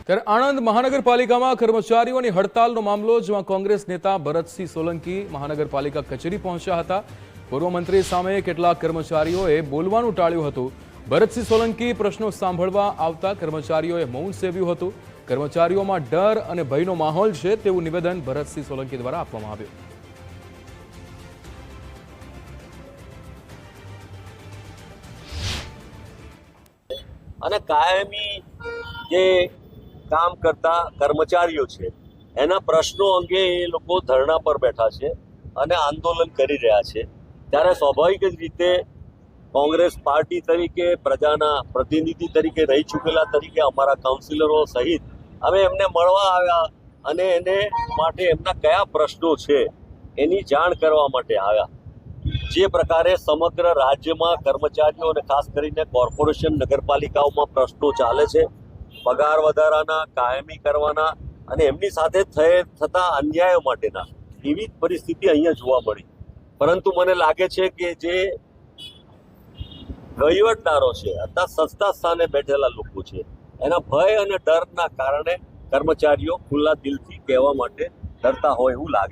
ત્યારે આણંદ મહાનગરપાલિકામાં કર્મચારીઓની હડતાલનો મામલો, જેમાં કોંગ્રેસ નેતા ભરતસિંહ સોલંકી મહાનગરપાલિકા કચેરી પહોંચ્યા હતા। પૂર્વ મંત્રી સામે કેટલાક કર્મચારીઓએ બોલવાનું ટાળ્યું હતું। ભરતસિંહ સોલંકી પ્રશ્નો સાંભળવા આવતા કર્મચારીઓએ મૌન સેવ્યું હતું। કર્મચારીઓમાં ડર અને ભયનો માહોલ છે તેવું નિવેદન ભરતસિંહ સોલંકી દ્વારા આપવામાં આવ્યું। અને કાયમી જે કામ કરતા કર્મચારીઓ છે એના પ્રશ્નો અંગે એ લોકો ધરણા પર બેઠા છે અને આંદોલન કરી રહ્યા છે। ત્યારે સ્વાભાવિક જ રીતે કોંગ્રેસ પાર્ટી તરીકે, પ્રજાના પ્રતિનિધિ તરીકે, રહી ચૂકેલા તરીકે અમારા કાઉન્સિલરો સહિત અમે એમને મળવા આવ્યા અને એને માટે એમના કયા પ્રશ્નો છે એની જાણ કરવા માટે આવ્યા। જે પ્રકારે સમગ્ર રાજ્યમાં કર્મચારીઓ અને ખાસ કરીને કોર્પોરેશન નગરપાલિકાઓમાં પ્રશ્નો ચાલે છે, પગાર વધારાના, કાયમી કરવાના અને એમની સાથે થતા અન્યાયો માટેના, એવી પરિસ્થિતિ અહીંયા જોવા મળી। પરંતુ મને લાગે છે કે જે વહીવટદારો છે, અથવા સત્તા સ્થાને બેઠેલા લોકો છે, એના ભય અને ડરના કારણે કર્મચારીઓ ખુલ્લા દિલથી કહેવા માટે ડરતા હોય એવું લાગે।